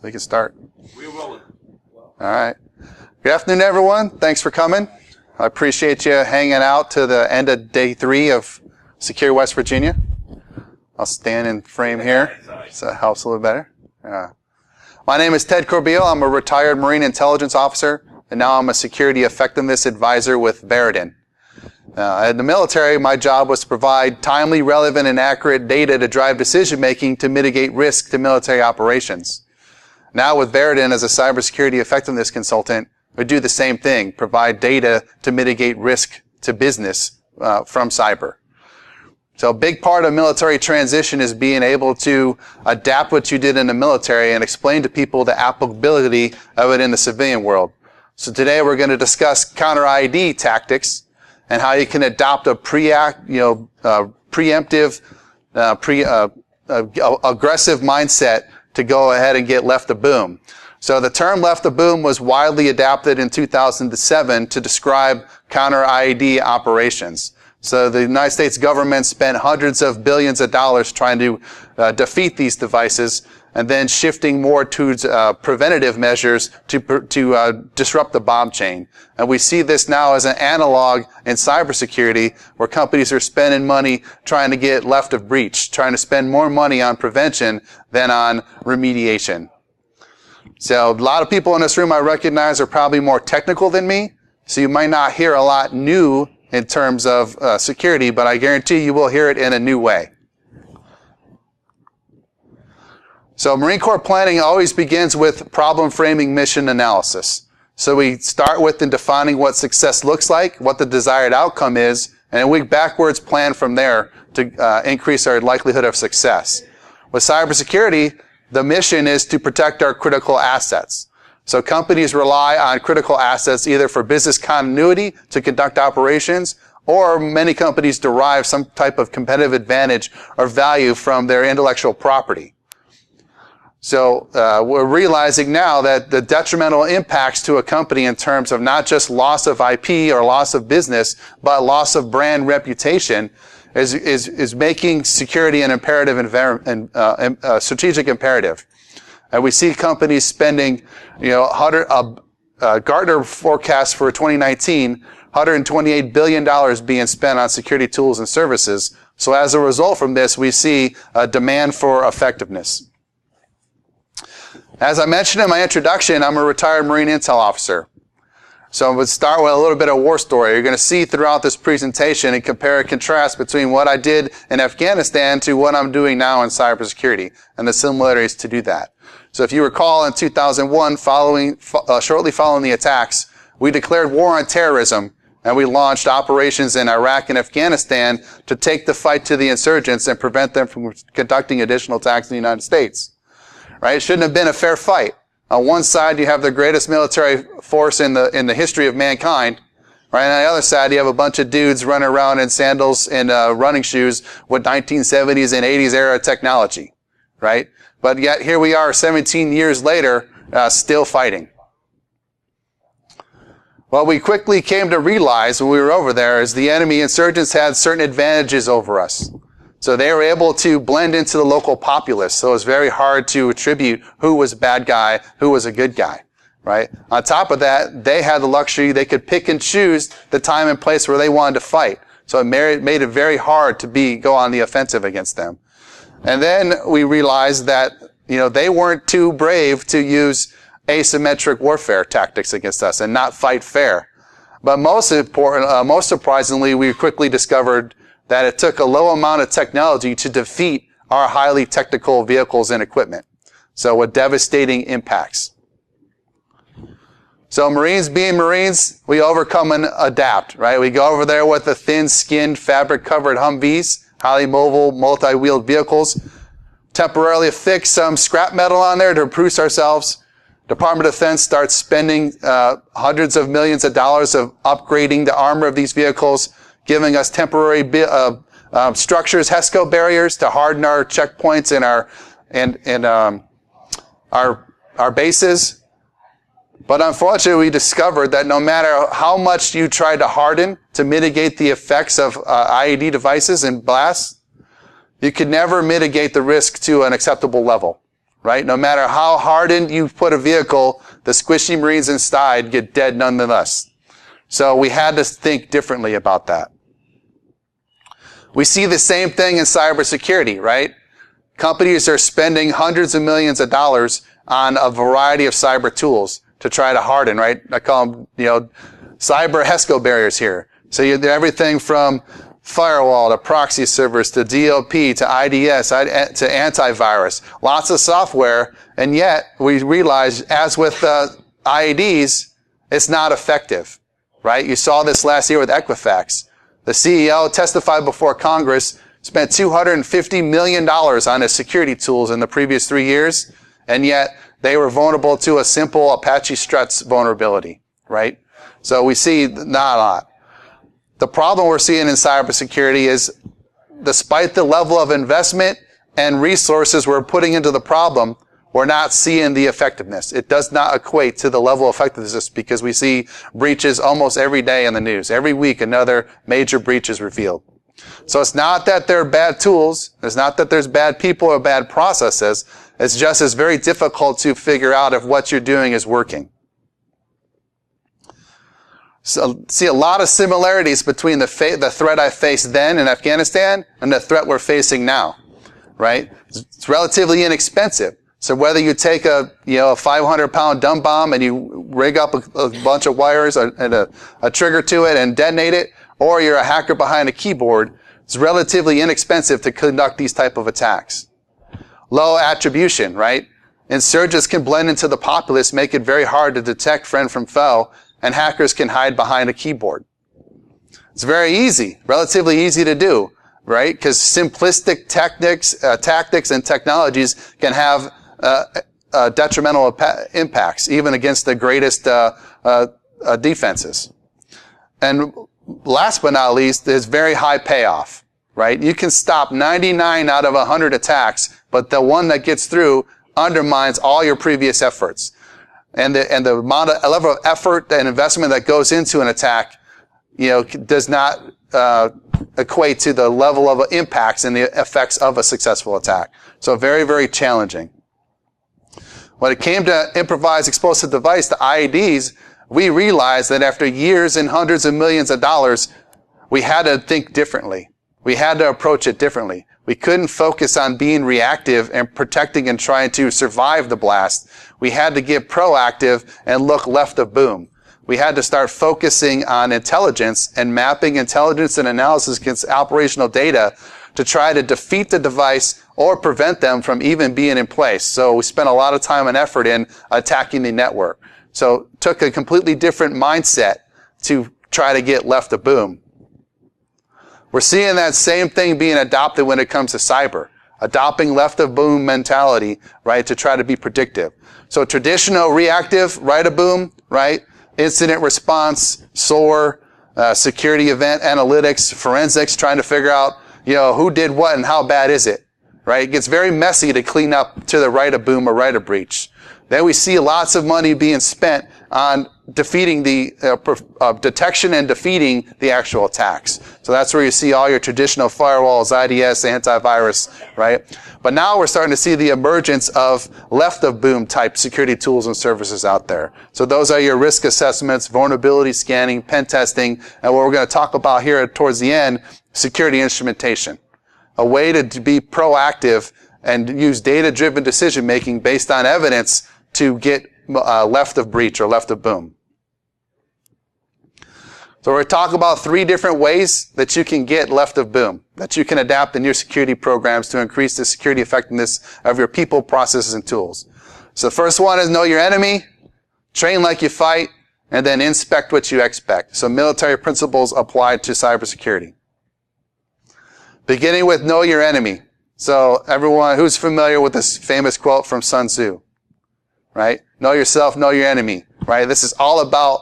We can start. We will. All right. Good afternoon, everyone. Thanks for coming. I appreciate you hanging out to the end of day 3 of Secure West Virginia. I'll stand in frame here so it helps a little better. My name is Ted Corbeill. I'm a retired Marine Intelligence Officer, and now I'm a Security Effectiveness Advisor with Veridin. In the military, my job was to provide timely, relevant, and accurate data to drive decision-making to mitigate risk to military operations. Now with Veridin as a cybersecurity effectiveness consultant, we do the same thing, provide data to mitigate risk to business from cyber. So a big part of military transition is being able to adapt what you did in the military and explain to people the applicability of it in the civilian world. So today we're going to discuss Counter IED tactics and how you can adopt a preemptive, aggressive mindset to go ahead and get left of boom. So the term left of boom was widely adapted in 2007 to describe Counter IED operations. So the United States government spent hundreds of billions of dollars trying to defeat these devices, and then shifting more to preventative measures to disrupt the bomb chain. And we see this now as an analog in cybersecurity, where companies are spending money trying to get left of breach, trying to spend more money on prevention than on remediation. So a lot of people in this room I recognize are probably more technical than me, so you might not hear a lot new in terms of security, but I guarantee you will hear it in a new way. So Marine Corps planning always begins with problem framing mission analysis. So we start with defining what success looks like, what the desired outcome is, and we backwards plan from there to increase our likelihood of success. With cybersecurity, the mission is to protect our critical assets. So companies rely on critical assets either for business continuity to conduct operations, or many companies derive some type of competitive advantage or value from their intellectual property. So we're realizing now that the detrimental impacts to a company in terms of not just loss of IP or loss of business, but loss of brand reputation is making security an imperative strategic imperative. And we see companies spending, Gartner forecast for 2019, $128 billion being spent on security tools and services. So as a result from this, we see a demand for effectiveness. As I mentioned in my introduction, I'm a retired Marine Intel Officer. So I'm going to start with a little bit of war story. You're going to see throughout this presentation and compare and contrast between what I did in Afghanistan to what I'm doing now in cybersecurity and the similarities to do that. So if you recall, in 2001, shortly following the attacks, we declared war on terrorism, and we launched operations in Iraq and Afghanistan to take the fight to the insurgents and prevent them from conducting additional attacks in the United States. Right? It shouldn't have been a fair fight. On one side, you have the greatest military force in the history of mankind. Right? And on the other side, you have a bunch of dudes running around in sandals and running shoes with 1970s and 80s era technology. Right? But yet here we are 17 years later, still fighting. What we quickly came to realize when we were over there is the enemy insurgents had certain advantages over us. So they were able to blend into the local populace. So it was very hard to attribute who was a bad guy, who was a good guy, right? On top of that, they had the luxury, they could pick and choose the time and place where they wanted to fight. So it made it very hard to go on the offensive against them. And then we realized that, they weren't too brave to use asymmetric warfare tactics against us and not fight fair. But most surprisingly, we quickly discovered that it took a low amount of technology to defeat our highly technical vehicles and equipment. So with devastating impacts. So Marines being Marines, we overcome and adapt, right? We go over there with the thin-skinned, fabric-covered Humvees, highly mobile, multi-wheeled vehicles, temporarily affix some scrap metal on there to boost ourselves. Department of Defense starts spending hundreds of millions of dollars of upgrading the armor of these vehicles, giving us temporary structures, HESCO barriers to harden our checkpoints and our bases. But unfortunately, we discovered that no matter how much you try to harden to mitigate the effects of IED devices and blasts, you could never mitigate the risk to an acceptable level. right? No matter how hardened you put a vehicle, the squishy Marines inside get dead nonetheless. So we had to think differently about that. We see the same thing in cybersecurity, right? Companies are spending hundreds of millions of dollars on a variety of cyber tools to try to harden, right? I call them, cyber HESCO barriers here. So you do everything from firewall to proxy servers to DLP to IDS to antivirus. Lots of software, and yet we realize, as with IEDs, it's not effective, right? You saw this last year with Equifax. The CEO testified before Congress, spent $250 million on his security tools in the previous 3 years, and yet they were vulnerable to a simple Apache Struts vulnerability, right? So we see not a lot. The problem we're seeing in cybersecurity is, despite the level of investment and resources we're putting into the problem, we're not seeing the effectiveness. It does not equate to the level of effectiveness, because we see breaches almost every day in the news. Every week another major breach is revealed. So it's not that they're bad tools. It's not that there's bad people or bad processes. It's just it's very difficult to figure out if what you're doing is working. So see a lot of similarities between the threat I faced then in Afghanistan and the threat we're facing now, right? It's relatively inexpensive. So whether you take a 500-pound dumb bomb and you rig up a bunch of wires and a trigger to it and detonate it, or you're a hacker behind a keyboard, it's relatively inexpensive to conduct these type of attacks. Low attribution, right? Insurgents can blend into the populace, make it very hard to detect friend from foe, and hackers can hide behind a keyboard. It's very easy, relatively easy to do, right? Because simplistic tactics and technologies can have detrimental impacts, even against the greatest defenses. And last but not least, there's very high payoff, right? You can stop 99 out of 100 attacks, but the one that gets through undermines all your previous efforts. And the amount of level of effort and investment that goes into an attack, does not equate to the level of impacts and the effects of a successful attack. So very, very challenging. When it came to improvised explosive device, the IEDs, we realized that after years and hundreds of millions of dollars, we had to think differently. We had to approach it differently. We couldn't focus on being reactive and protecting and trying to survive the blast. We had to get proactive and look left of boom. We had to start focusing on intelligence and mapping intelligence and analysis against operational data to try to defeat the device or prevent them from even being in place. So we spent a lot of time and effort in attacking the network. So took a completely different mindset to try to get left of boom. We're seeing that same thing being adopted when it comes to cyber. Adopting left of boom mentality, right, to try to be predictive. So traditional reactive, right of boom, right, incident response, SOAR, security event analytics, forensics, trying to figure out, who did what and how bad is it, right? It gets very messy to clean up to the right of boom or right of breach. Then we see lots of money being spent on defeating the detection and defeating the actual attacks. So that's where you see all your traditional firewalls, IDS, antivirus, right? But now we're starting to see the emergence of left of boom type security tools and services out there. So those are your risk assessments, vulnerability scanning, pen testing, and what we're going to talk about here towards the end, security instrumentation. A way to be proactive and use data-driven decision making based on evidence to get left of breach or left of boom. So we're going to talk about 3 different ways that you can get left of boom, that you can adapt in your security programs to increase the security effectiveness of your people, processes, and tools. So the first one is know your enemy, train like you fight, and then inspect what you expect. So military principles applied to cybersecurity. Beginning with know your enemy. So everyone who's familiar with this famous quote from Sun Tzu, right? Know yourself, know your enemy, right? This is all about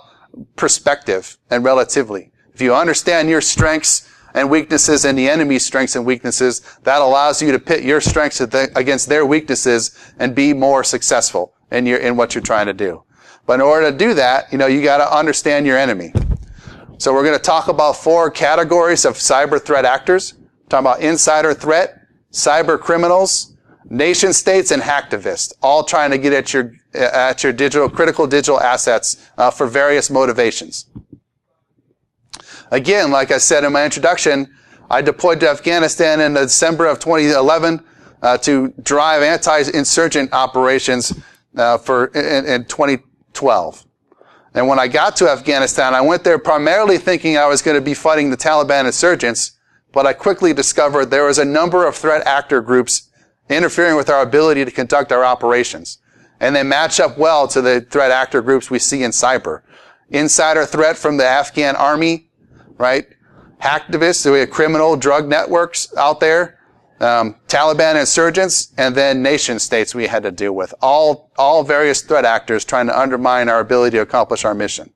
perspective and relatively. If you understand your strengths and weaknesses and the enemy's strengths and weaknesses, that allows you to pit your strengths against their weaknesses and be more successful in what you're trying to do. But in order to do that, you got to understand your enemy. So we're going to talk about 4 categories of cyber threat actors. We're talking about insider threat, cyber criminals, Nation states and hacktivists, all trying to get at your critical digital assets for various motivations. Again, like I said in my introduction, I deployed to Afghanistan in December of 2011 to drive anti-insurgent operations in 2012. And when I got to Afghanistan, I went there primarily thinking I was going to be fighting the Taliban insurgents, but I quickly discovered there was a number of threat actor groups interfering with our ability to conduct our operations. And they match up well to the threat actor groups we see in cyber. Insider threat from the Afghan army, right? Hacktivists, so we have criminal drug networks out there, Taliban insurgents, and then nation states we had to deal with. All various threat actors trying to undermine our ability to accomplish our mission.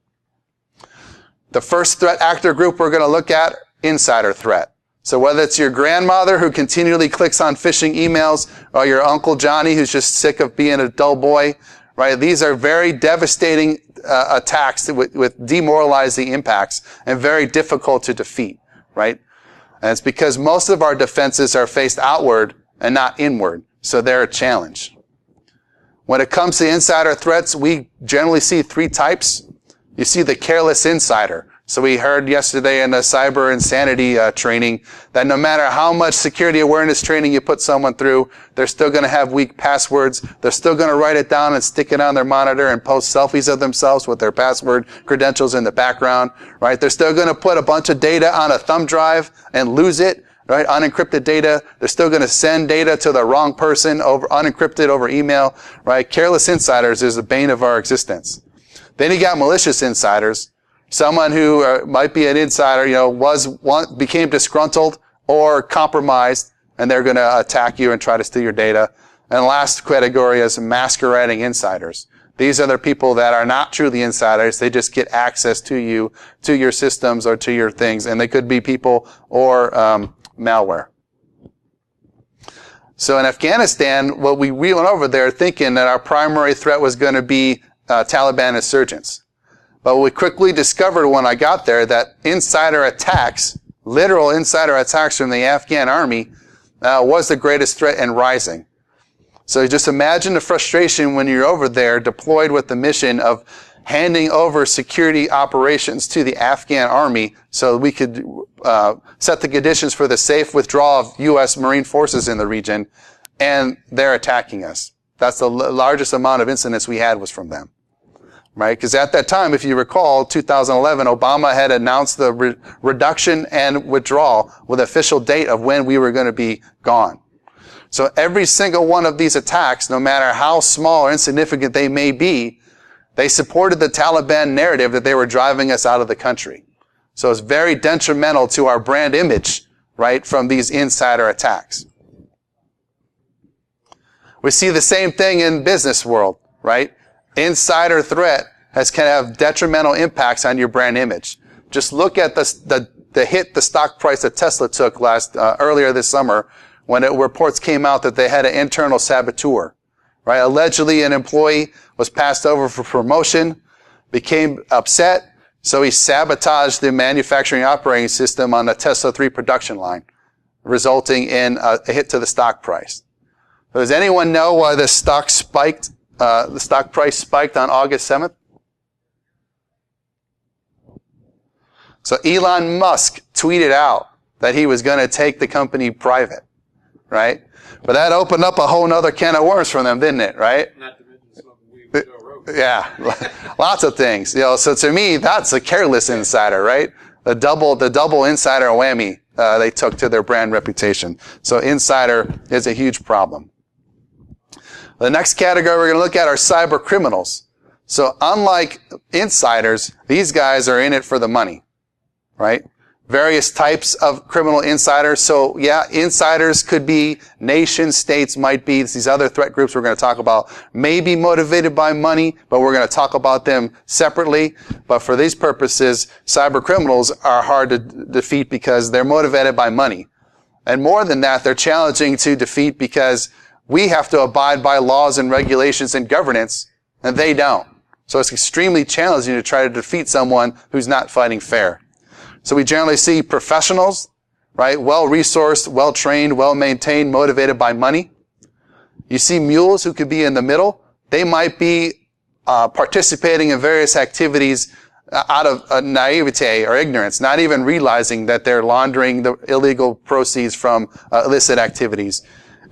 The first threat actor group we're going to look at, insider threat. So whether it's your grandmother who continually clicks on phishing emails, or your Uncle Johnny who's just sick of being a dull boy, right? These are very devastating attacks with demoralizing impacts and very difficult to defeat, right? And it's because most of our defenses are faced outward and not inward, so they're a challenge. When it comes to insider threats, we generally see three types. You see the careless insider. So we heard yesterday in the cyber insanity training that no matter how much security awareness training you put someone through, they're still going to have weak passwords. They're still going to write it down and stick it on their monitor and post selfies of themselves with their password credentials in the background, right? They're still going to put a bunch of data on a thumb drive and lose it, right? Unencrypted data. They're still going to send data to the wrong person unencrypted over email, right? Careless insiders is the bane of our existence. Then you got malicious insiders. Someone who might be an insider, became disgruntled or compromised, and they're going to attack you and try to steal your data. And the last category is masquerading insiders. These are the people that are not truly insiders. They just get access to you, to your systems, or to your things. And they could be people or malware. So in Afghanistan, we went over there thinking that our primary threat was going to be Taliban insurgents. But we quickly discovered when I got there that insider attacks, literal insider attacks from the Afghan army, was the greatest threat and rising. So just imagine the frustration when you're over there deployed with the mission of handing over security operations to the Afghan army so we could set the conditions for the safe withdrawal of U.S. Marine forces in the region, and they're attacking us. That's the largest amount of incidents we had was from them. Right? Because at that time, if you recall, 2011, Obama had announced the reduction and withdrawal with an official date of when we were going to be gone. So every single one of these attacks, no matter how small or insignificant they may be, they supported the Taliban narrative that they were driving us out of the country. So it's very detrimental to our brand image, right, from these insider attacks. We see the same thing in business world, right? Insider threat can have detrimental impacts on your brand image. Just look at the hit the stock price that Tesla took earlier this summer when reports came out that they had an internal saboteur. Right? Allegedly, an employee was passed over for promotion, became upset, so he sabotaged the manufacturing operating system on the Tesla 3 production line, resulting in a hit to the stock price. So does anyone know why the stock spiked? The stock price spiked on August 7th. So Elon Musk tweeted out that he was going to take the company private, right? But that opened up a whole nother can of worms for them, didn't it, right? Not to mention smoking weed with Joe Rogan. Yeah, lots of things. So to me, that's a careless insider, right? The double insider whammy they took to their brand reputation. So insider is a huge problem. The next category we're going to look at are cyber criminals. So unlike insiders, these guys are in it for the money, right? Various types of criminal insiders. So yeah, insiders could be nation states, might be these other threat groups we're going to talk about, may be motivated by money, but we're going to talk about them separately. But for these purposes, cyber criminals are hard to defeat because they're motivated by money. And more than that, they're challenging to defeat because we have to abide by laws and regulations and governance, and they don't. So it's extremely challenging to try to defeat someone who's not fighting fair. So we generally see professionals, right? Well-resourced, well-trained, well-maintained, motivated by money. You see mules who could be in the middle. They might be participating in various activities out of naivete or ignorance, not even realizing that they're laundering the illegal proceeds from illicit activities.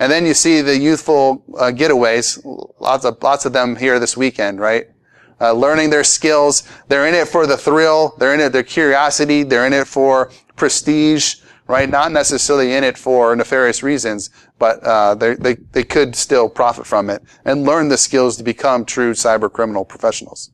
And then you see the youthful getaways, lots of them here this weekend, right? Learning their skills. They're in it for the thrill. They're in it, their curiosity. They're in it for prestige, right? Not necessarily in it for nefarious reasons, but they could still profit from it and learn the skills to become true cyber criminal professionals.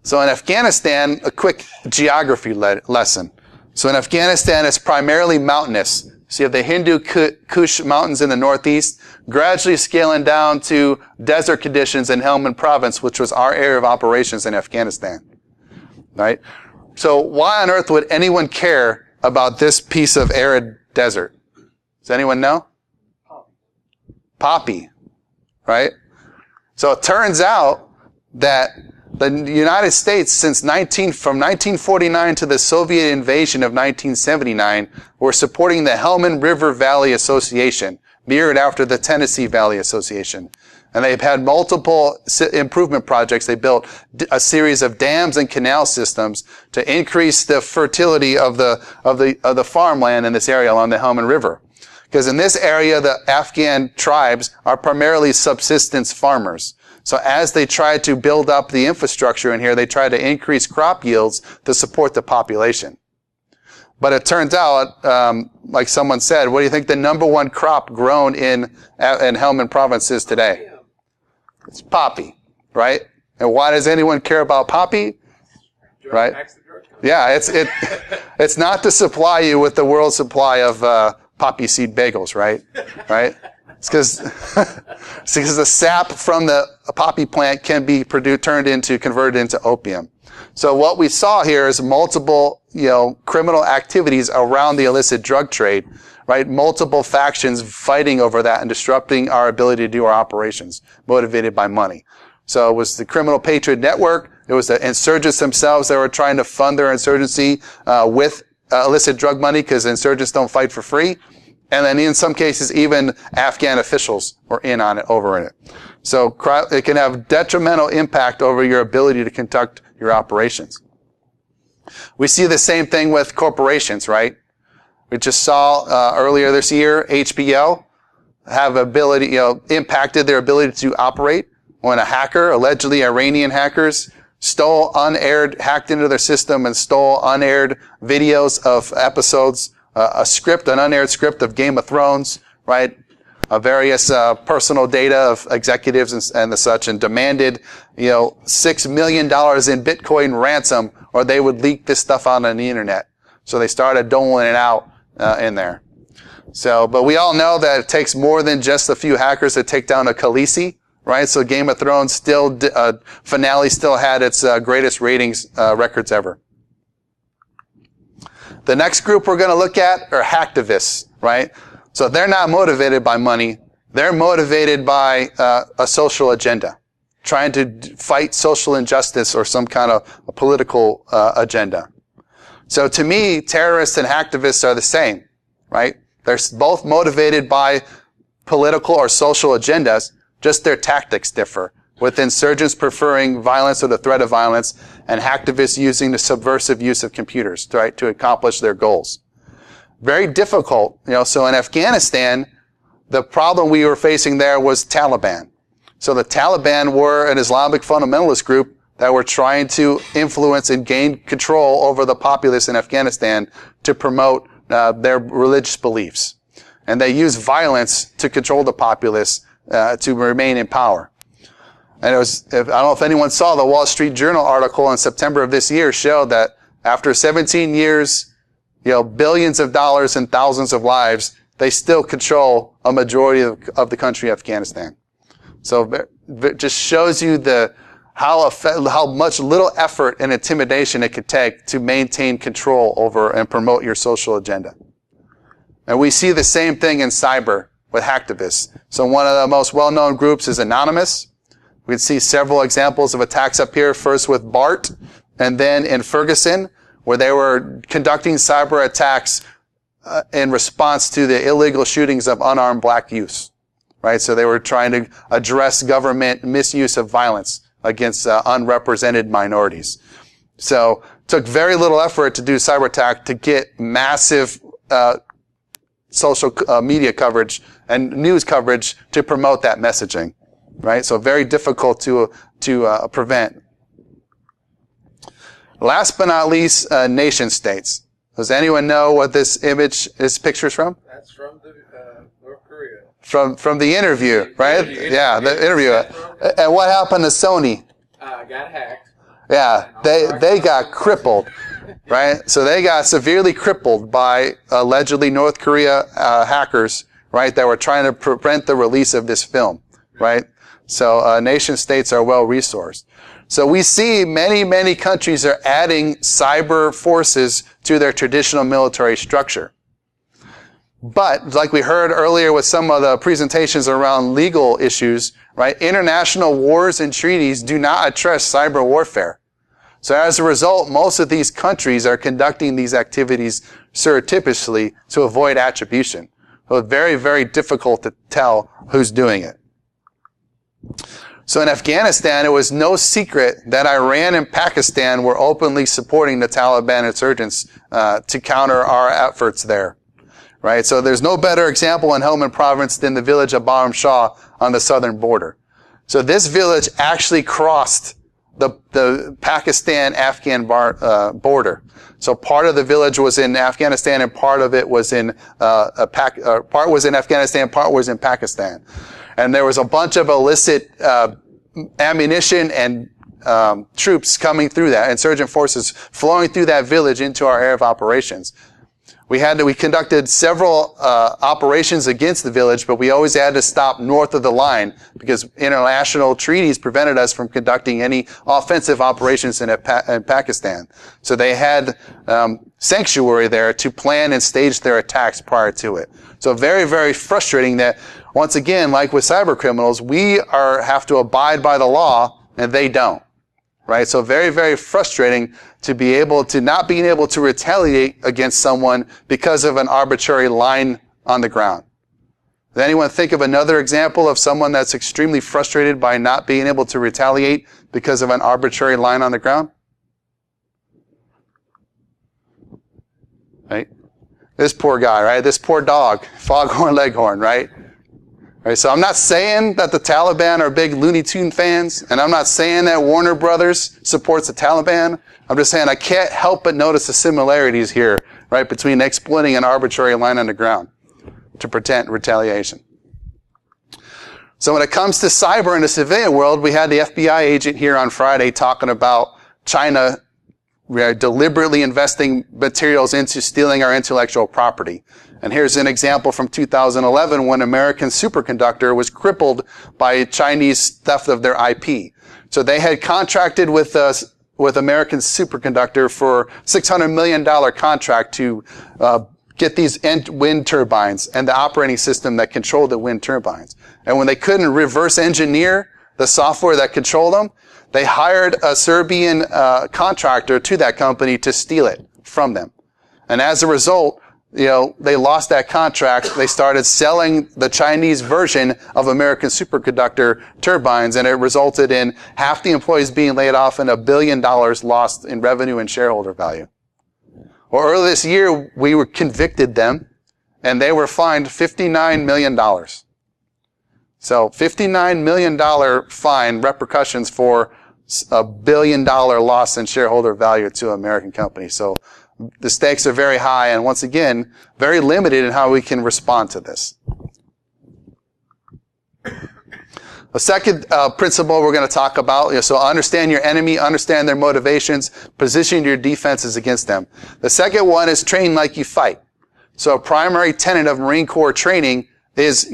So in Afghanistan, a quick geography lesson. So in Afghanistan, it's primarily mountainous. So you have the Hindu Kush Mountains in the northeast, gradually scaling down to desert conditions in Helmand Province, which was our area of operations in Afghanistan. Right? So why on earth would anyone care about this piece of arid desert? Does anyone know? Poppy. Right? So it turns out that the United States, from 1949 to the Soviet invasion of 1979, were supporting the Helmand River Valley Association, mirrored after the Tennessee Valley Association. And they've had multiple improvement projects. They built a series of dams and canal systems to increase the fertility of the farmland in this area along the Helmand River. Because in this area, the Afghan tribes are primarily subsistence farmers. So as they try to build up the infrastructure in here, they try to increase crop yields to support the population. But it turns out, like someone said, what do you think the number one crop grown in Helmand Province is today? It's poppy, right? And why does anyone care about poppy? Right? Yeah, it's not to supply you with the world supply of poppy seed bagels, right? Right? It's because the sap from the poppy plant can be converted into opium. So what we saw here is multiple, criminal activities around the illicit drug trade, right? Multiple factions fighting over that and disrupting our ability to do our operations, motivated by money. So it was the criminal patriot network. It was the insurgents themselves that were trying to fund their insurgency with illicit drug money, because insurgents don't fight for free. And then in some cases, even Afghan officials were over in it. So it can have detrimental impact over your ability to conduct your operations. We see the same thing with corporations, right? We just saw earlier this year, HBL have impacted their ability to operate when a hacker, allegedly Iranian hackers, hacked into their system and stole unaired videos of episodes, an unaired script of Game of Thrones, right? Various personal data of executives and the such, and demanded, $6 million in Bitcoin ransom, or they would leak this stuff out on the internet. So they started doling it out in there. So, but we all know that it takes more than just a few hackers to take down a Khaleesi, right? So Game of Thrones finale still had its greatest ratings records ever. The next group we're going to look at are hacktivists, right? So they're not motivated by money. They're motivated by a social agenda, trying to fight social injustice or some kind of a political agenda. So to me, terrorists and hacktivists are the same, right? They're both motivated by political or social agendas, just their tactics differ, with insurgents preferring violence or the threat of violence, and hacktivists using the subversive use of computers, right, to accomplish their goals. Very difficult, so in Afghanistan, the problem we were facing there was Taliban. So the Taliban were an Islamic fundamentalist group that were trying to influence and gain control over the populace in Afghanistan to promote their religious beliefs. And they used violence to control the populace to remain in power. And I don't know if anyone saw the Wall Street Journal article in September of this year showed that after 17 years, billions of dollars and thousands of lives, they still control a majority of the country of Afghanistan. So it just shows you how much little effort and intimidation it could take to maintain control over and promote your social agenda. And we see the same thing in cyber with hacktivists. So one of the most well-known groups is Anonymous. We can see several examples of attacks up here, first with BART, and then in Ferguson, where they were conducting cyber attacks in response to the illegal shootings of unarmed black youths, right? So they were trying to address government misuse of violence against unrepresented minorities. So it took very little effort to do cyber attack to get massive social media coverage and news coverage to promote that messaging, right? So very difficult to prevent. Last but not least, nation states. Does anyone know what this picture's from? That's from North Korea. From the interview, right? Yeah, the interview. And what happened to Sony? Got hacked. Yeah, they got crippled, right? So they got severely crippled by allegedly North Korea hackers, right, that were trying to prevent the release of this film, right? So nation states are well resourced. So we see many countries are adding cyber forces to their traditional military structure. But, like we heard earlier with some of the presentations around legal issues, right, international wars and treaties do not address cyber warfare. So as a result, most of these countries are conducting these activities surreptitiously to avoid attribution. So it's very difficult to tell who's doing it. So in Afghanistan, it was no secret that Iran and Pakistan were openly supporting the Taliban insurgents to counter our efforts there. Right? So there's no better example in Helmand province than the village of Baram Shah on the southern border. So this village actually crossed the Pakistan-Afghan border. So part of the village was in Afghanistan and part of it was in part was in Afghanistan, part was in Pakistan. And there was a bunch of illicit ammunition and troops coming through that, insurgent forces flowing through that village into our area of operations. We conducted several operations against the village, but we always had to stop north of the line because international treaties prevented us from conducting any offensive operations in Pakistan. So they had sanctuary there to plan and stage their attacks prior to it. So very frustrating that, once again, like with cyber criminals, we have to abide by the law and they don't. Right? So very frustrating to not being able to retaliate against someone because of an arbitrary line on the ground. Does anyone think of another example of someone that's extremely frustrated by not being able to retaliate because of an arbitrary line on the ground? Right? This poor guy, right? This poor dog, Foghorn Leghorn, right? Right, so I'm not saying that the Taliban are big Looney Tune fans, and I'm not saying that Warner Brothers supports the Taliban. I'm just saying I can't help but notice the similarities here, right, between exploiting an arbitrary line on the ground to pretend retaliation. So when it comes to cyber in the civilian world, we had the FBI agent here on Friday talking about China deliberately investing materials into stealing our intellectual property. And here's an example from 2011 when American superconductor was crippled by Chinese theft of their IP. So they had contracted with American superconductor for $600 million contract to get these wind turbines and the operating system that controlled the wind turbines. And when they couldn't reverse engineer the software that controlled them, they hired a Serbian contractor to that company to steal it from them. And as a result, they lost that contract. They started selling the Chinese version of American superconductor turbines, and it resulted in half the employees being laid off and $1 billion lost in revenue and shareholder value. Well, earlier this year, we convicted them, and they were fined $59 million. So $59 million fine, repercussions for $1 billion loss in shareholder value to an American company. So the stakes are very high, and once again, very limited in how we can respond to this. The second principle we're going to talk about, so understand your enemy, understand their motivations, position your defenses against them. The second one is train like you fight. So a primary tenet of Marine Corps training is,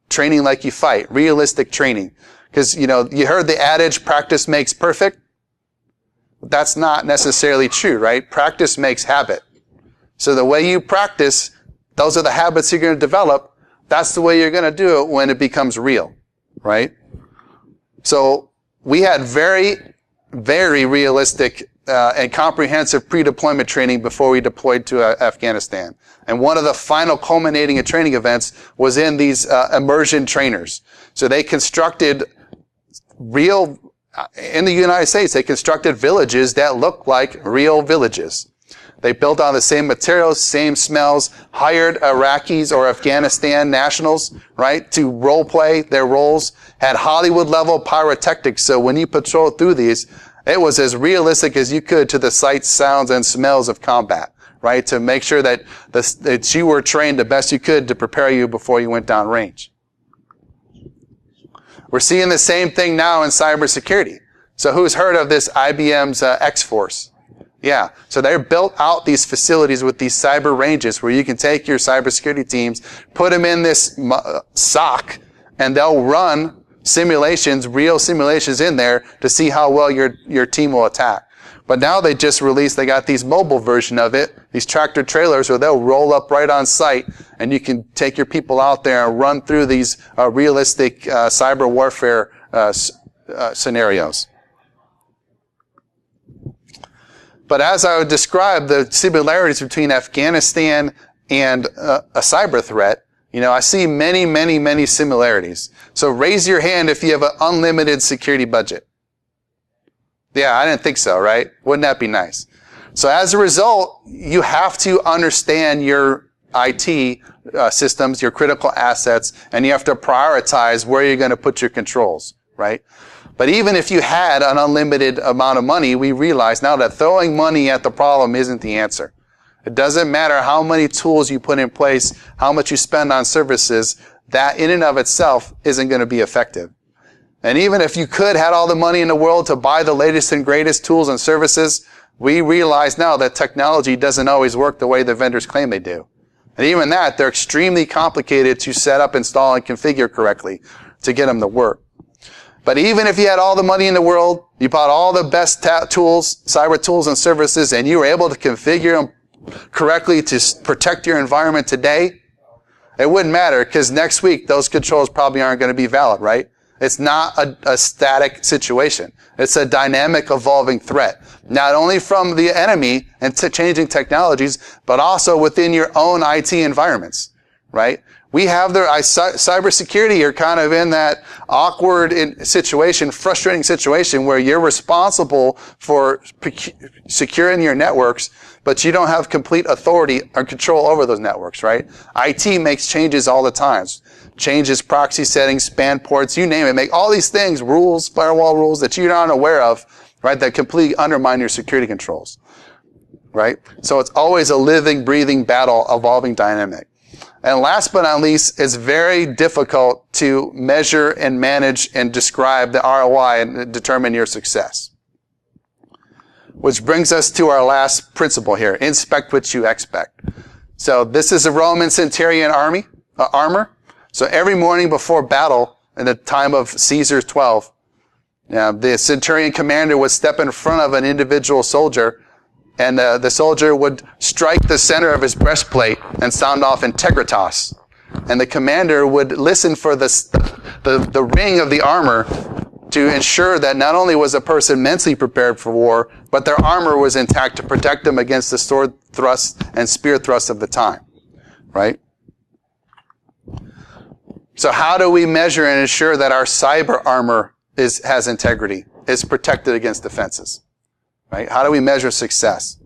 training like you fight, realistic training. Because, you heard the adage, practice makes perfect. That's not necessarily true, right? Practice makes habit. So the way you practice, those are the habits you're going to develop. That's the way you're going to do it when it becomes real, right? So we had very realistic and comprehensive pre-deployment training before we deployed to Afghanistan. And one of the final culminating training events was in these immersion trainers. So they constructed in the United States, they constructed villages that looked like real villages. They built on the same materials, same smells, hired Iraqis or Afghanistan nationals, right, to role play their roles, had Hollywood-level pyrotechnics. So when you patrol through these, it was as realistic as you could to the sights, sounds, and smells of combat, right, to make sure that you were trained the best you could to prepare you before you went down range. We're seeing the same thing now in cybersecurity. So who's heard of this IBM's X-Force? Yeah. So they built out these facilities with these cyber ranges where you can take your cybersecurity teams, put them in this SOC, and they'll run simulations, real simulations in there to see how well your team will attack. But now they just released, they got these mobile version of it, these tractor trailers where they'll roll up right on site and you can take your people out there and run through these realistic cyber warfare scenarios. But as I would describe the similarities between Afghanistan and a cyber threat, I see many, many, many similarities. So raise your hand if you have an unlimited security budget. Yeah, I didn't think so, right? Wouldn't that be nice? So as a result, you have to understand your IT systems, your critical assets, and you have to prioritize where you're going to put your controls, right? But even if you had an unlimited amount of money, we realize now that throwing money at the problem isn't the answer. It doesn't matter how many tools you put in place, how much you spend on services, that in and of itself isn't going to be effective. And even if you could have all the money in the world to buy the latest and greatest tools and services, we realize now that technology doesn't always work the way the vendors claim they do. And even that, they're extremely complicated to set up, install, and configure correctly to get them to work. But even if you had all the money in the world, you bought all the best tools, cyber tools and services, and you were able to configure them correctly to protect your environment today, it wouldn't matter because next week those controls probably aren't going to be valid, right? It's not a static situation. It's a dynamic, evolving threat. Not only from the enemy and changing technologies, but also within your own IT environments, right? We have cybersecurity are kind of in that awkward situation, frustrating situation where you're responsible for securing your networks, but you don't have complete authority or control over those networks, right? IT makes changes all the time. Changes proxy settings, span ports, you name it. Make all these things, rules, firewall rules that you're not aware of, right, that completely undermine your security controls, right? So it's always a living, breathing battle, evolving dynamic. And last but not least, it's very difficult to measure and manage and describe the ROI and determine your success. Which brings us to our last principle here, inspect what you expect. So this is a Roman centurion armor. So every morning before battle, in the time of Caesar's 12, the centurion commander would step in front of an individual soldier, and the soldier would strike the center of his breastplate and sound off integritas. And the commander would listen for the ring of the armor to ensure that not only was a person mentally prepared for war, but their armor was intact to protect them against the sword thrusts and spear thrusts of the time, right? So how do we measure and ensure that our cyber armor has integrity, is protected against defenses? Right? How do we measure success?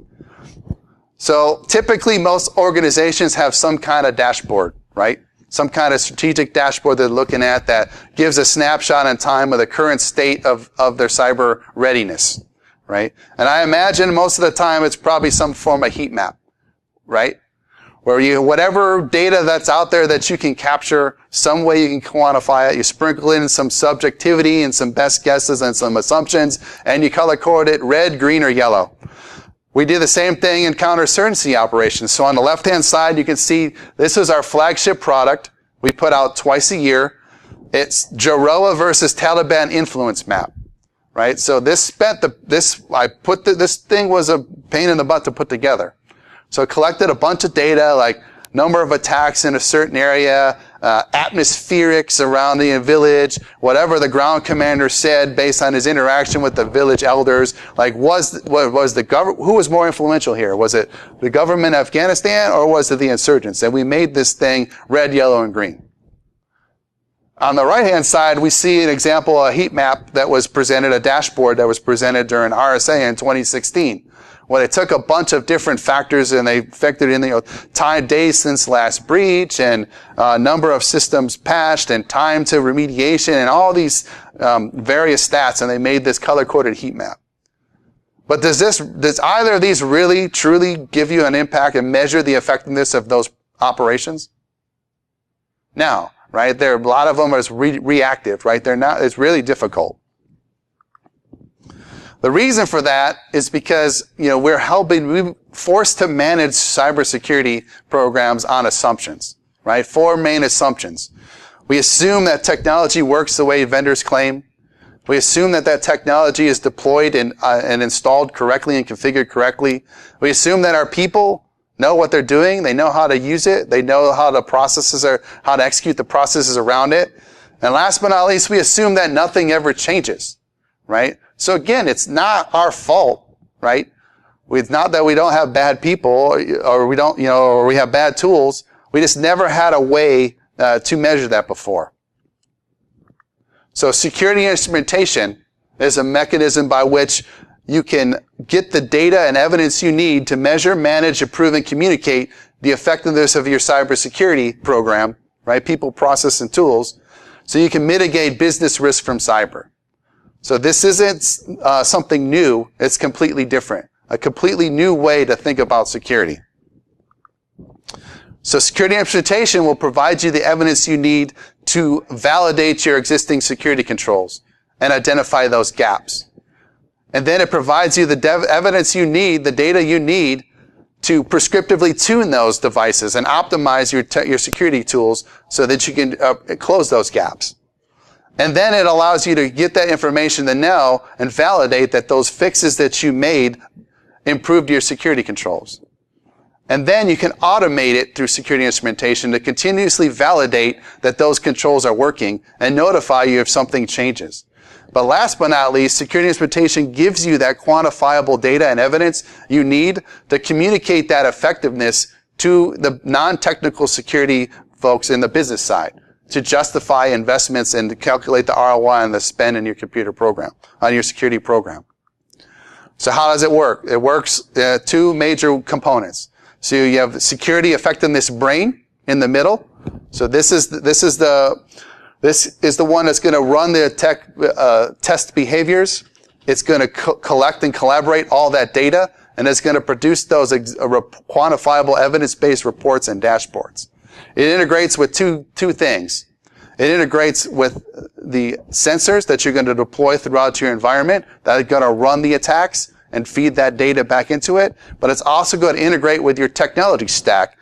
So typically most organizations have some kind of dashboard, right? Some kind of strategic dashboard they're looking at that gives a snapshot in time of the current state of their cyber readiness, right? And I imagine most of the time it's probably some form of heat map, right? Where whatever data that's out there that you can capture, some way you can quantify it, you sprinkle in some subjectivity and some best guesses and some assumptions, and you color code it red, green, or yellow. We do the same thing in counterinsurgency operations. So on the left-hand side, you can see this is our flagship product we put out twice a year. It's Jarrah versus Taliban influence map, right? So this thing was a pain in the butt to put together. So it collected a bunch of data like number of attacks in a certain area, atmospherics around the village, whatever the ground commander said based on his interaction with the village elders. Like, who was more influential here? Was it the government of Afghanistan or was it the insurgents? And we made this thing red, yellow, and green. On the right-hand side, we see an example, a heat map that was presented, a dashboard that was presented during RSA in 2016. Well, they took a bunch of different factors and they factored in time, days since last breach, and number of systems patched, and time to remediation, and all these various stats, and they made this color-coded heat map. But does either of these really, truly give you an impact and measure the effectiveness of those operations? No. Right? A lot of them are reactive, right? It's really difficult. The reason for that is because, we're forced to manage cybersecurity programs on assumptions, right? 4 main assumptions. We assume that technology works the way vendors claim. We assume that technology is deployed and installed correctly and configured correctly. We assume that our people know what they're doing. They know how to use it. They know how how to execute the processes around it. And last but not least, we assume that nothing ever changes, right? So again, it's not our fault, right? It's not that we don't have bad people or we don't, or we have bad tools. We just never had a way to measure that before. So security instrumentation is a mechanism by which you can get the data and evidence you need to measure, manage, approve, and communicate the effectiveness of your cybersecurity program, right? People, process, and tools, so you can mitigate business risk from cyber. So this isn't something new. It's completely different. A completely new way to think about security. So security implementation will provide you the evidence you need to validate your existing security controls and identify those gaps. And then it provides you the evidence you need, the data you need to prescriptively tune those devices and optimize your security tools so that you can close those gaps. And then it allows you to get that information to know and validate that those fixes that you made improved your security controls. And then you can automate it through security instrumentation to continuously validate that those controls are working and notify you if something changes. But last but not least, security instrumentation gives you that quantifiable data and evidence you need to communicate that effectiveness to the non-technical security folks in the business side to justify investments and to calculate the ROI on the spend in your computer program, on your security program. So how does it work? It works 2 major components. So you have the security effectiveness brain in the middle. So this is the one that's going to run the test behaviors. It's going to collect and collaborate all that data, and it's going to produce those quantifiable evidence-based reports and dashboards. It integrates with two things. It integrates with the sensors that you're going to deploy throughout your environment that are going to run the attacks and feed that data back into it. But it's also going to integrate with your technology stack,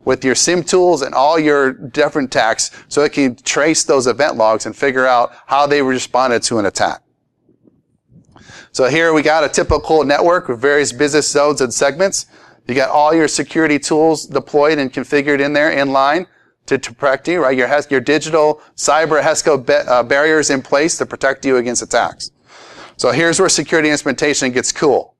with your SIM tools and all your different attacks, so it can trace those event logs and figure out how they responded to an attack. So here we got a typical network with various business zones and segments. You got all your security tools deployed and configured in there in line to protect you, right? Your digital cyber HESCO barriers in place to protect you against attacks. So here's where security instrumentation gets cool.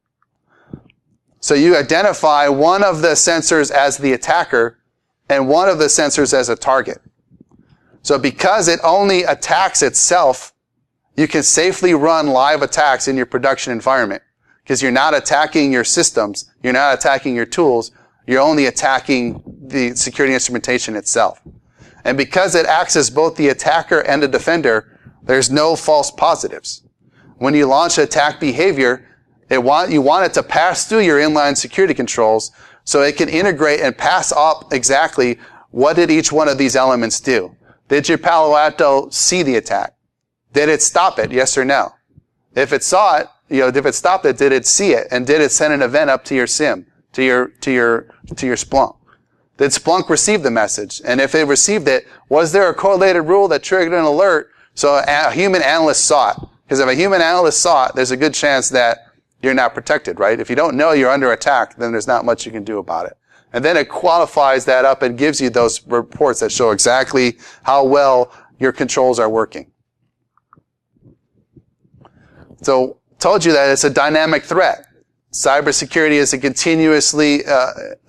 So you identify one of the sensors as the attacker and one of the sensors as a target. So because it only attacks itself, you can safely run live attacks in your production environment because you're not attacking your systems, you're not attacking your tools, you're only attacking the security instrumentation itself. And because it acts as both the attacker and the defender, there's no false positives. When you launch attack behavior, you want it to pass through your inline security controls so it can integrate and pass up exactly what did each one of these elements do. Did your Palo Alto see the attack? Did it stop it? Yes or no? If it saw it, if it stopped it, did it see it? And did it send an event up to your SIM, to your Splunk? Did Splunk receive the message? And if it received it, was there a correlated rule that triggered an alert so a human analyst saw it? Because if a human analyst saw it, there's a good chance that you're not protected, right? If you don't know you're under attack, then there's not much you can do about it. And then it qualifies that up and gives you those reports that show exactly how well your controls are working. So, told you that it's a dynamic threat. Cybersecurity is a continuously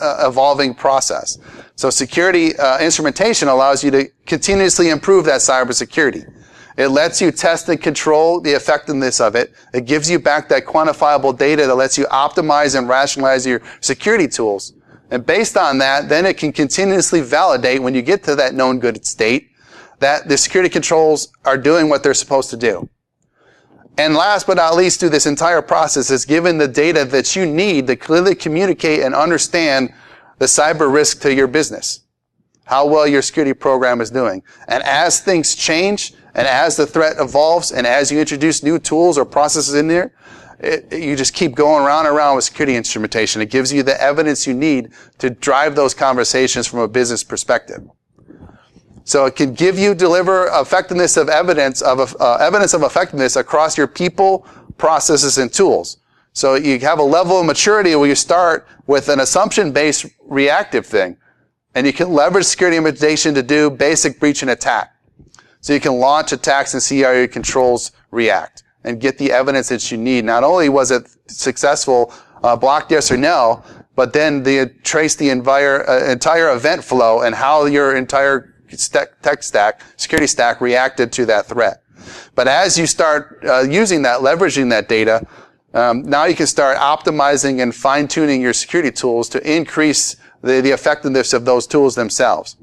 evolving process. So security instrumentation allows you to continuously improve that cybersecurity. It lets you test and control the effectiveness of it. It gives you back that quantifiable data that lets you optimize and rationalize your security tools. And based on that, then it can continuously validate when you get to that known good state that the security controls are doing what they're supposed to do. And last but not least, through this entire process is given the data that you need to clearly communicate and understand the cyber risk to your business, how well your security program is doing. And as things change, and as the threat evolves, and as you introduce new tools or processes in there, you just keep going round and round with security instrumentation. It gives you the evidence you need to drive those conversations from a business perspective. So it can deliver effectiveness of evidence of effectiveness across your people, processes, and tools. So you have a level of maturity where you start with an assumption-based reactive thing, and you can leverage security implementation to do basic breach and attack. So you can launch attacks and see how your controls react and get the evidence that you need. Not only was it successful, blocked yes or no, but then trace the entire event flow and how your entire tech stack, security stack reacted to that threat. But as you start using that, leveraging that data, now you can start optimizing and fine-tuning your security tools to increase the effectiveness of those tools themselves.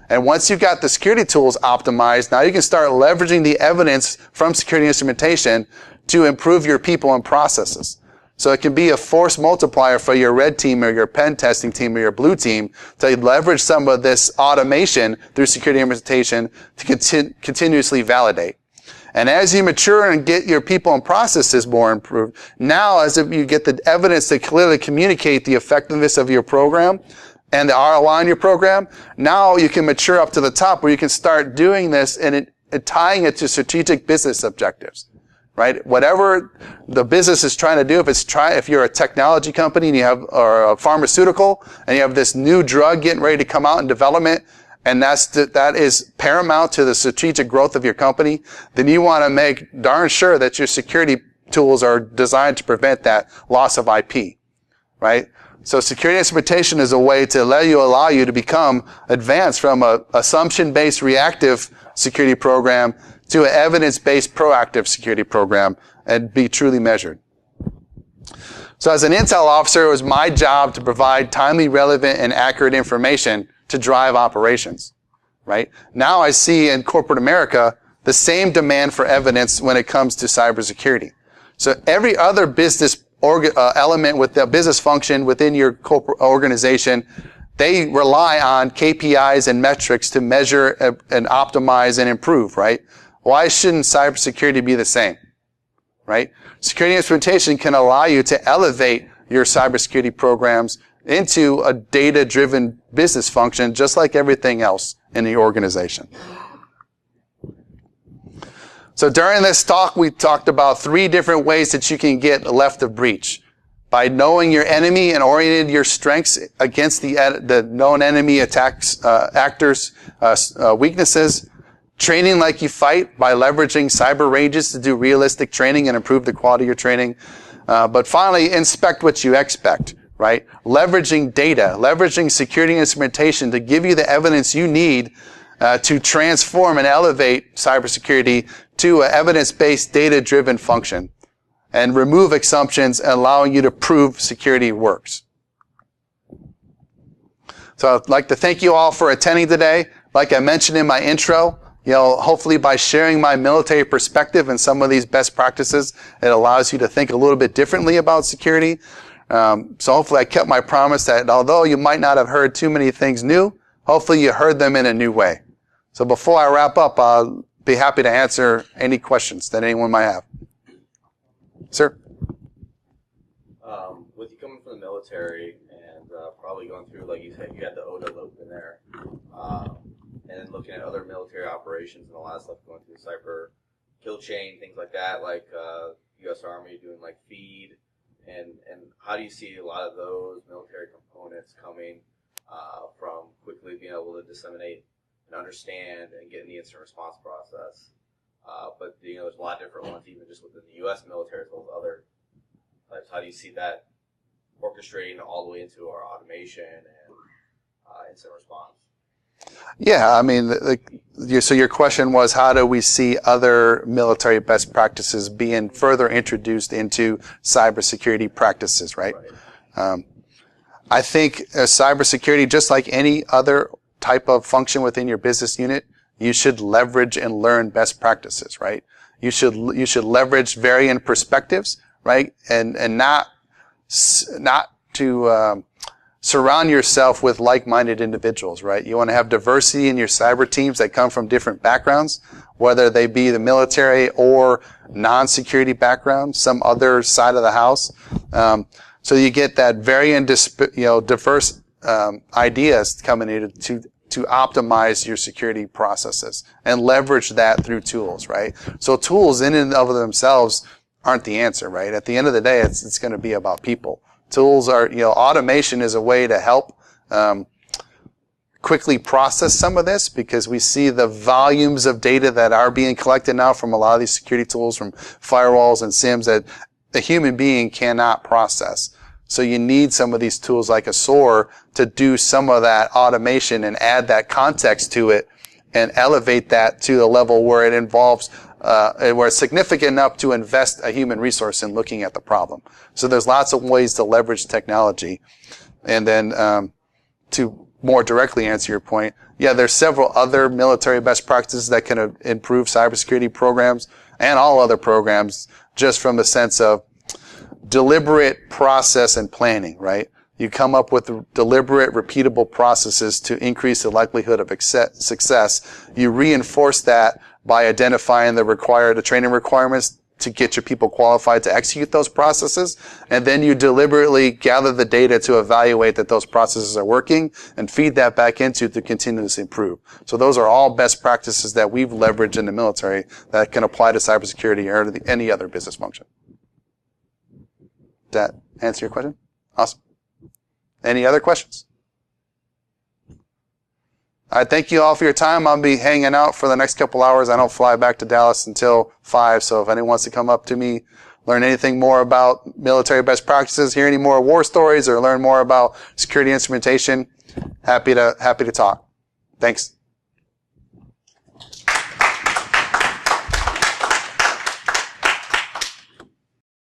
And once you've got the security tools optimized, now you can start leveraging the evidence from security instrumentation to improve your people and processes. So it can be a force multiplier for your red team or your pen testing team or your blue team to leverage some of this automation through security implementation to continuously validate. And as you mature and get your people and processes more improved, now as you get the evidence to clearly communicate the effectiveness of your program and the ROI on your program, now you can mature up to the top where you can start doing this and tying it to strategic business objectives. Right? Whatever the business is trying to do, if you're a technology company and or a pharmaceutical and you have this new drug getting ready to come out in development, and that is paramount to the strategic growth of your company, then you want to make darn sure that your security tools are designed to prevent that loss of IP. Right? So security instrumentation is a way to allow you to become advanced from a assumption-based reactive security program to an evidence-based proactive security program and be truly measured. So as an intel officer, it was my job to provide timely, relevant, and accurate information to drive operations. Right? Now I see in corporate America the same demand for evidence when it comes to cybersecurity. So every other business element with the business function within your corporate organization, they rely on KPIs and metrics to measure and optimize and improve, right? Why shouldn't cybersecurity be the same? Right? Security instrumentation can allow you to elevate your cybersecurity programs into a data-driven business function just like everything else in the organization. So during this talk, we talked about 3 different ways that you can get left of breach. By knowing your enemy and orienting your strengths against the known enemy attacks, actors, weaknesses. Training like you fight by leveraging cyber ranges to do realistic training and improve the quality of your training. But finally, inspect what you expect, right? Leveraging data, leveraging security instrumentation to give you the evidence you need to transform and elevate cybersecurity to an evidence-based, data-driven function and remove assumptions, allowing you to prove security works. So I'd like to thank you all for attending today. Like I mentioned in my intro, hopefully by sharing my military perspective and some of these best practices, it allows you to think a little bit differently about security. So hopefully I kept my promise that although you might not have heard too many things new, hopefully you heard them in a new way. So before I wrap up, I'll be happy to answer any questions that anyone might have. Sir? With you coming from the military and probably going through, like you said, you had the ODA loop in there, and then looking at other military operations and all that stuff, going through cyber kill chain, things like that, like U.S. Army doing like feed, and how do you see a lot of those military components coming from quickly being able to disseminate and understand and get in the incident response process. But there's a lot of different ones, even just within the U.S. military as well as other types. How do you see that orchestrating all the way into our automation and incident response? Yeah, I mean, so your question was, how do we see other military best practices being further introduced into cybersecurity practices, right? I think cybersecurity, just like any other type of function within your business unit, you should leverage and learn best practices, right? You should leverage varying perspectives, right? And not to surround yourself with like-minded individuals, right? You want to have diversity in your cyber teams that come from different backgrounds, whether they be the military or non-security background, some other side of the house. So you get that varying, diverse ideas coming in to optimize your security processes and leverage that through tools, right? So tools in and of themselves aren't the answer, right? At the end of the day, it's going to be about people. Tools are, automation is a way to help quickly process some of this, because we see the volumes of data that are being collected now from a lot of these security tools, from firewalls and SIEMs, that a human being cannot process. So you need some of these tools like a SOAR to do some of that automation and add that context to it and elevate that to a level where it involves where it's significant enough to invest a human resource in looking at the problem. So there's lots of ways to leverage technology. And then to more directly answer your point, yeah, there's several other military best practices that can improve cybersecurity programs and all other programs, just from a sense of deliberate process and planning, right? You come up with deliberate, repeatable processes to increase the likelihood of success. You reinforce that by identifying the training requirements to get your people qualified to execute those processes. And then you deliberately gather the data to evaluate that those processes are working and feed that back into to continuously improve. So those are all best practices that we've leveraged in the military that can apply to cybersecurity or to any other business function. Did that answer your question? Awesome. Any other questions? All right, thank you all for your time. I'll be hanging out for the next couple hours. I don't fly back to Dallas until 5, so if anyone wants to come up to me, learn anything more about military best practices, hear any more war stories, or learn more about security instrumentation, happy to talk. Thanks.